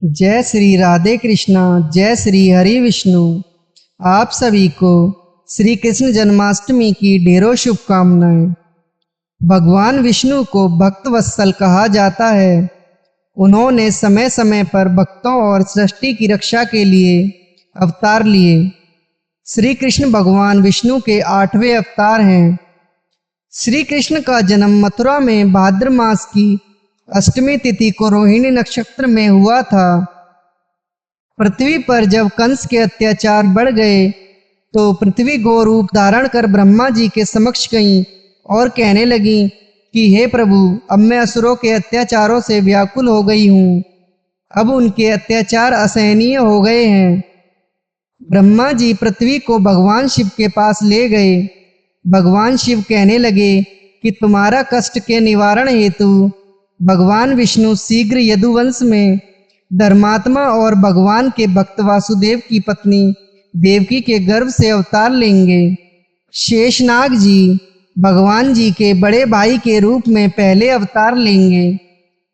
जय श्री राधे कृष्णा। जय श्री हरि विष्णु। आप सभी को श्री कृष्ण जन्माष्टमी की ढेरों शुभकामनाएं। भगवान विष्णु को भक्त वत्सल कहा जाता है। उन्होंने समय समय पर भक्तों और सृष्टि की रक्षा के लिए अवतार लिए। श्री कृष्ण भगवान विष्णु के 8वें अवतार हैं। श्री कृष्ण का जन्म मथुरा में भाद्र मास की अष्टमी तिथि को रोहिणी नक्षत्र में हुआ था। पृथ्वी पर जब कंस के अत्याचार बढ़ गए तो पृथ्वी गो रूप धारण कर ब्रह्मा जी के समक्ष गईं और कहने लगी कि हे प्रभु, अब मैं असुरों के अत्याचारों से व्याकुल हो गई हूँ। अब उनके अत्याचार असहनीय हो गए हैं। ब्रह्मा जी पृथ्वी को भगवान शिव के पास ले गए। भगवान शिव कहने लगे कि तुम्हारा कष्ट के निवारण हेतु भगवान विष्णु शीघ्र यदुवंश में धर्मात्मा और भगवान के भक्त वासुदेव की पत्नी देवकी के गर्भ से अवतार लेंगे। शेषनाग जी भगवान जी के बड़े भाई के रूप में पहले अवतार लेंगे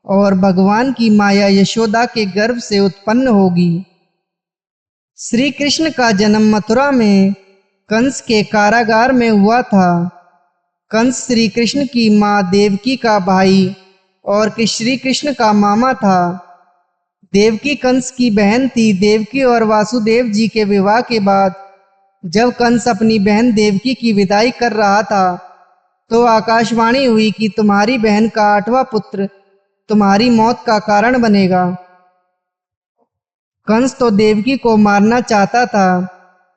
और भगवान की माया यशोदा के गर्भ से उत्पन्न होगी। श्री कृष्ण का जन्म मथुरा में कंस के कारागार में हुआ था। कंस श्री कृष्ण की मां देवकी का भाई और श्री कृष्ण का मामा था। देवकी कंस की बहन थी। देवकी और वासुदेव जी के विवाह के बाद जब कंस अपनी बहन देवकी की विदाई कर रहा था तो आकाशवाणी हुई कि तुम्हारी बहन का 8वां पुत्र तुम्हारी मौत का कारण बनेगा। कंस तो देवकी को मारना चाहता था,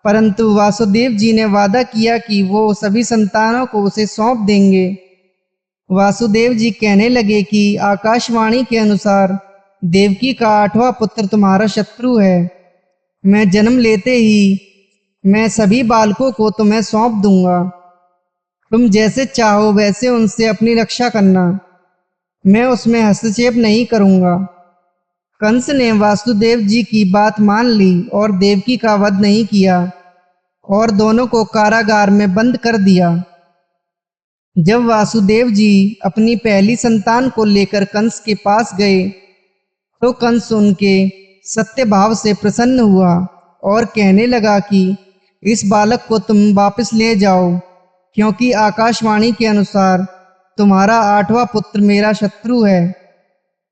परंतु वासुदेव जी ने वादा किया कि वो सभी संतानों को उसे सौंप देंगे। वासुदेव जी कहने लगे कि आकाशवाणी के अनुसार देवकी का 8वां पुत्र तुम्हारा शत्रु है। मैं जन्म लेते ही मैं सभी बालकों को तुम्हें सौंप दूंगा। तुम जैसे चाहो वैसे उनसे अपनी रक्षा करना। मैं उसमें हस्तक्षेप नहीं करूंगा। कंस ने वासुदेव जी की बात मान ली और देवकी का वध नहीं किया और दोनों को कारागार में बंद कर दिया। जब वासुदेव जी अपनी पहली संतान को लेकर कंस के पास गए तो कंस उनके सत्य भाव से प्रसन्न हुआ और कहने लगा कि इस बालक को तुम वापस ले जाओ, क्योंकि आकाशवाणी के अनुसार तुम्हारा 8वां पुत्र मेरा शत्रु है।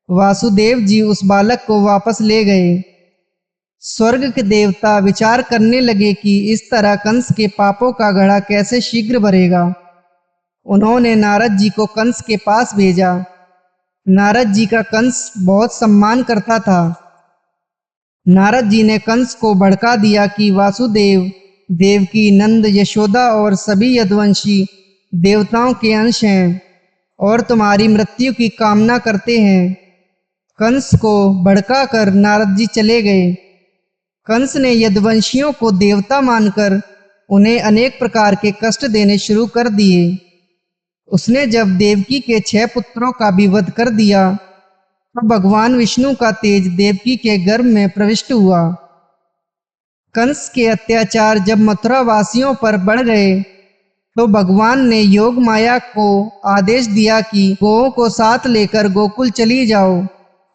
वासुदेव जी उस बालक को वापस ले गए। स्वर्ग के देवता विचार करने लगे कि इस तरह कंस के पापों का घड़ा कैसे शीघ्र भरेगा। उन्होंने नारद जी को कंस के पास भेजा। नारद जी का कंस बहुत सम्मान करता था। नारद जी ने कंस को भड़का दिया कि वासुदेव, देवकी, नंद, यशोदा और सभी यदुवंशी देवताओं के अंश हैं और तुम्हारी मृत्यु की कामना करते हैं। कंस को भड़का कर नारद जी चले गए। कंस ने यदुवंशियों को देवता मानकर उन्हें अनेक प्रकार के कष्ट देने शुरू कर दिए। उसने जब देवकी के 6 पुत्रों का भी वध कर दिया तो भगवान विष्णु का तेज देवकी के गर्भ में प्रविष्ट हुआ। कंस के अत्याचार जब मथुरा वासियों पर बढ़ गए तो भगवान ने योग माया को आदेश दिया कि गौओं को साथ लेकर गोकुल चली जाओ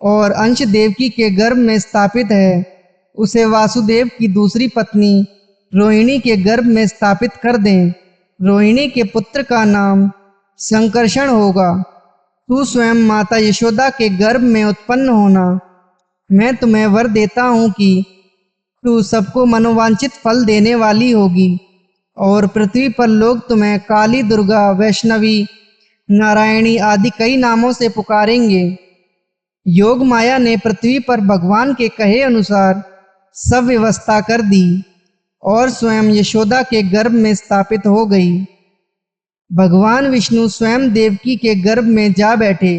और अंश देवकी के गर्भ में स्थापित है उसे वासुदेव की दूसरी पत्नी रोहिणी के गर्भ में स्थापित कर दें। रोहिणी के पुत्र का नाम संकर्षण होगा। तू स्वयं माता यशोदा के गर्भ में उत्पन्न होना। मैं तुम्हें वर देता हूँ कि तू सबको मनोवांछित फल देने वाली होगी और पृथ्वी पर लोग तुम्हें काली, दुर्गा, वैष्णवी, नारायणी आदि कई नामों से पुकारेंगे। योग माया ने पृथ्वी पर भगवान के कहे अनुसार सब व्यवस्था कर दी और स्वयं यशोदा के गर्भ में स्थापित हो गई। भगवान विष्णु स्वयं देवकी के गर्भ में जा बैठे।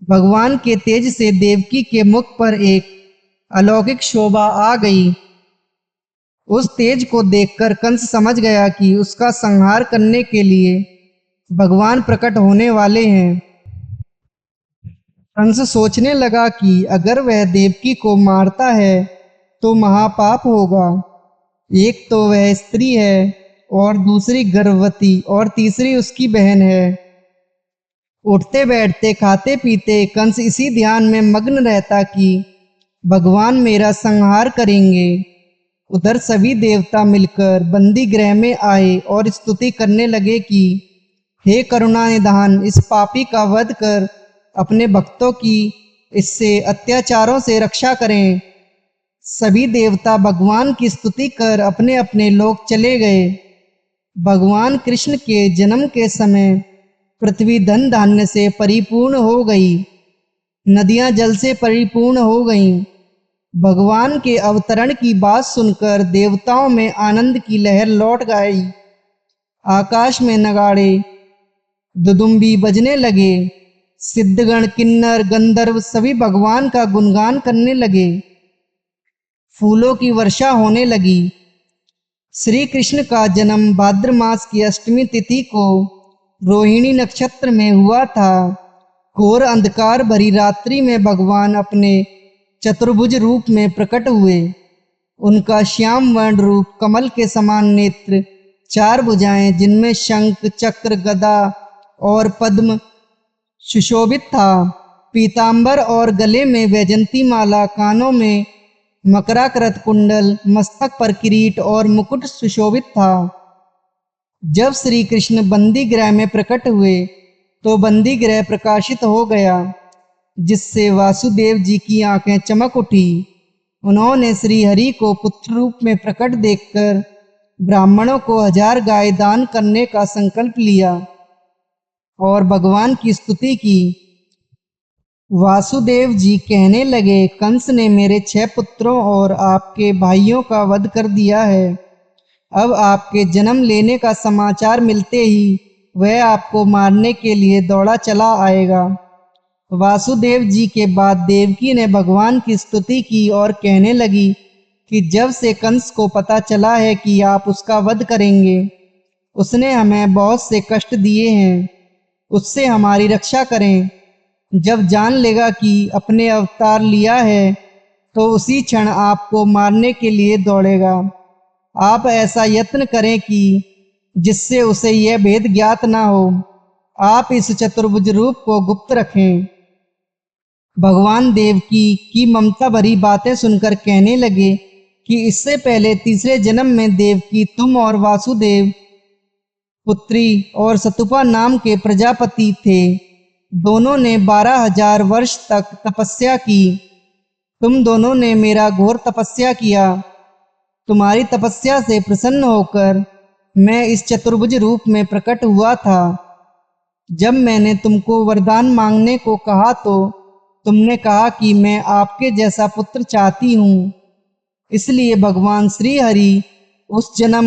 भगवान के तेज से देवकी के मुख पर एक अलौकिक शोभा आ गई। उस तेज को देखकर कंस समझ गया कि उसका संहार करने के लिए भगवान प्रकट होने वाले हैं। कंस सोचने लगा कि अगर वह देवकी को मारता है तो महापाप होगा। एक तो वह स्त्री है और दूसरी गर्भवती और तीसरी उसकी बहन है। उठते बैठते खाते पीते कंस इसी ध्यान में मग्न रहता कि भगवान मेरा संहार करेंगे। उधर सभी देवता मिलकर बंदी गृह में आए और स्तुति करने लगे कि हे करुणा निधान, इस पापी का वध कर अपने भक्तों की इससे अत्याचारों से रक्षा करें। सभी देवता भगवान की स्तुति कर अपने अपने लोक चले गए। भगवान कृष्ण के जन्म के समय पृथ्वी धन धान्य से परिपूर्ण हो गई, नदियां जल से परिपूर्ण हो गईं। भगवान के अवतरण की बात सुनकर देवताओं में आनंद की लहर लौट आई। आकाश में नगाड़े दुदुम्बी बजने लगे। सिद्धगण, किन्नर, गंधर्व सभी भगवान का गुणगान करने लगे। फूलों की वर्षा होने लगी। श्री कृष्ण का जन्म भाद्र मास की अष्टमी तिथि को रोहिणी नक्षत्र में हुआ था। घोर अंधकार भरी रात्रि में भगवान अपने चतुर्भुज रूप में प्रकट हुए। उनका श्याम वर्ण रूप, कमल के समान नेत्र, 4 भुजाएं जिनमें शंख, चक्र, गदा और पद्म सुशोभित था, पीतांबर और गले में वैजंती माला, कानों में मकराकृत कुंडल, मस्तक पर किरीट और मुकुट सुशोभित था। जब श्री कृष्ण बंदी गृह में प्रकट हुए तो बंदी गृह प्रकाशित हो गया, जिससे वासुदेव जी की आंखें चमक उठी। उन्होंने श्री हरि को पुत्र रूप में प्रकट देखकर ब्राह्मणों को 1000 गाय दान करने का संकल्प लिया और भगवान की स्तुति की। वासुदेव जी कहने लगे, कंस ने मेरे 6 पुत्रों और आपके भाइयों का वध कर दिया है। अब आपके जन्म लेने का समाचार मिलते ही वह आपको मारने के लिए दौड़ा चला आएगा। वासुदेव जी के बाद देवकी ने भगवान की स्तुति की और कहने लगी कि जब से कंस को पता चला है कि आप उसका वध करेंगे, उसने हमें बहुत से कष्ट दिए हैं, उससे हमारी रक्षा करें। जब जान लेगा कि अपने अवतार लिया है तो उसी क्षण आपको मारने के लिए दौड़ेगा। आप ऐसा यत्न करें कि जिससे उसे यह भेद ज्ञात ना हो। आप इस चतुर्भुज रूप को गुप्त रखें। भगवान देवकी की ममता भरी बातें सुनकर कहने लगे कि इससे पहले तीसरे जन्म में देवकी तुम और वासुदेव पुत्री और सतुपा नाम के प्रजापति थे। दोनों ने 12,000 वर्ष तक तपस्या की। तुम दोनों ने मेरा घोर तपस्या किया। तुम्हारी तपस्या से प्रसन्न होकर मैं इस चतुर्भुज रूप में प्रकट हुआ था। जब मैंने तुमको वरदान मांगने को कहा तो तुमने कहा कि मैं आपके जैसा पुत्र चाहती हूँ। इसलिए भगवान श्री हरि उस जन्म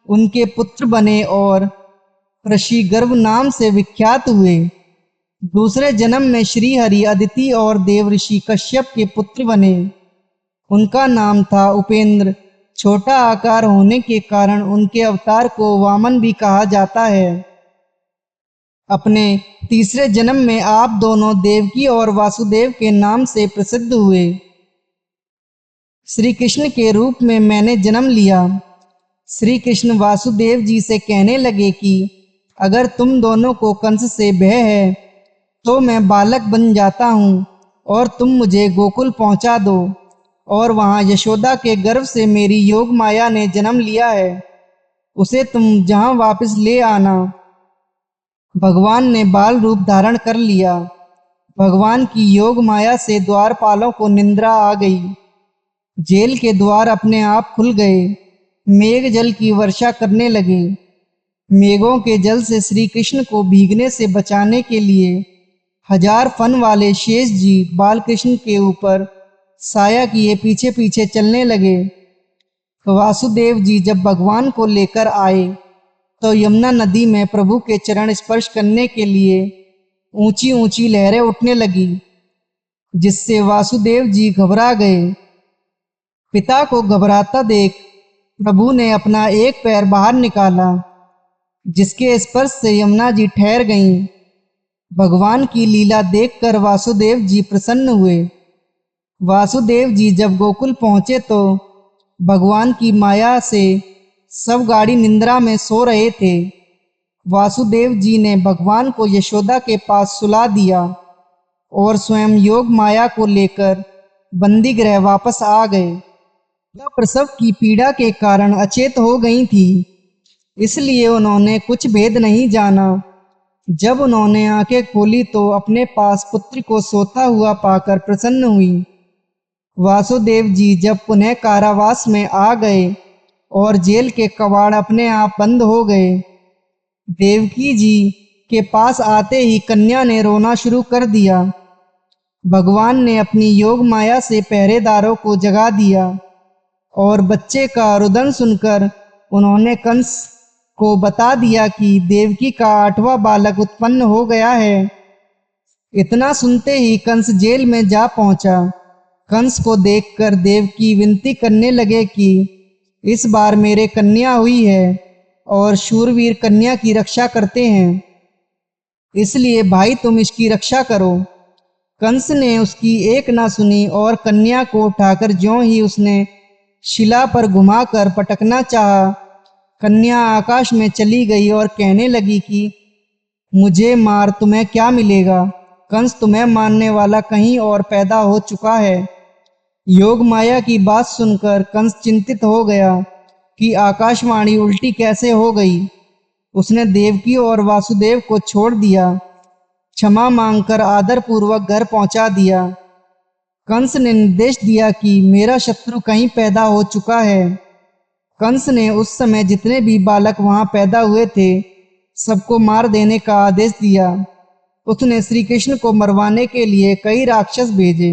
उनके पुत्र बने और ऋषिगर्भ नाम से विख्यात हुए। दूसरे जन्म में श्री हरि अदिति और देव ऋषि कश्यप के पुत्र बने। उनका नाम था उपेंद्र। छोटा आकार होने के कारण उनके अवतार को वामन भी कहा जाता है। अपने तीसरे जन्म में आप दोनों देवकी और वासुदेव के नाम से प्रसिद्ध हुए। श्री कृष्ण के रूप में मैंने जन्म लिया। श्री कृष्ण वासुदेव जी से कहने लगे कि अगर तुम दोनों को कंस से भय है तो मैं बालक बन जाता हूँ और तुम मुझे गोकुल पहुँचा दो और वहाँ यशोदा के गर्भ से मेरी योग माया ने जन्म लिया है, उसे तुम जहाँ वापस ले आना। भगवान ने बाल रूप धारण कर लिया। भगवान की योग माया से द्वारपालों को निंद्रा आ गई। जेल के द्वार अपने आप खुल गए। मेघ जल की वर्षा करने लगे। मेघों के जल से श्री कृष्ण को भीगने से बचाने के लिए 1000 फन वाले शेष जी बालकृष्ण के ऊपर साया किए पीछे पीछे चलने लगे। वासुदेव जी जब भगवान को लेकर आए तो यमुना नदी में प्रभु के चरण स्पर्श करने के लिए ऊंची ऊंची लहरें उठने लगी, जिससे वासुदेव जी घबरा गए। पिता को घबराता देख प्रभु ने अपना एक पैर बाहर निकाला, जिसके स्पर्श से यमुना जी ठहर गईं। भगवान की लीला देखकर वासुदेव जी प्रसन्न हुए। वासुदेव जी जब गोकुल पहुंचे तो भगवान की माया से सब गाड़ी निंद्रा में सो रहे थे। वासुदेव जी ने भगवान को यशोदा के पास सुला दिया और स्वयं योग माया को लेकर बंदी गृह वापस आ गए। प्रसव की पीड़ा के कारण अचेत हो गई थी, इसलिए उन्होंने कुछ भेद नहीं जाना। जब उन्होंने आंखें खोली तो अपने पास पुत्र को सोता हुआ पाकर प्रसन्न हुई। वासुदेव जी जब पुनः कारावास में आ गए और जेल के कबाड़ अपने आप बंद हो गए, देवकी जी के पास आते ही कन्या ने रोना शुरू कर दिया। भगवान ने अपनी योग माया से पहरेदारों को जगा दिया और बच्चे का रुदन सुनकर उन्होंने कंस को बता दिया कि देवकी का 8वां बालक उत्पन्न हो गया है। इतना सुनते ही कंस जेल में जा पहुंचा। कंस को देखकर देवकी विनती करने लगे कि इस बार मेरे कन्या हुई है और शूरवीर कन्या की रक्षा करते हैं, इसलिए भाई तुम इसकी रक्षा करो। कंस ने उसकी एक ना सुनी और कन्या को उठाकर ज्यों ही उसने शिला पर घुमाकर पटकना चाहा, कन्या आकाश में चली गई और कहने लगी कि मुझे मार तुम्हें क्या मिलेगा, कंस तुम्हें मारने वाला कहीं और पैदा हो चुका है। योग माया की बात सुनकर कंस चिंतित हो गया कि आकाशवाणी उल्टी कैसे हो गई। उसने देवकी और वासुदेव को छोड़ दिया, क्षमा मांगकर आदरपूर्वक घर पहुंचा दिया। कंस ने निर्देश दिया कि मेरा शत्रु कहीं पैदा हो चुका है। कंस ने उस समय जितने भी बालक वहां पैदा हुए थे सबको मार देने का आदेश दिया। उसने श्री कृष्ण को मरवाने के लिए कई राक्षस भेजे।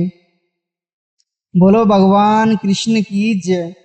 बोलो भगवान कृष्ण की जय।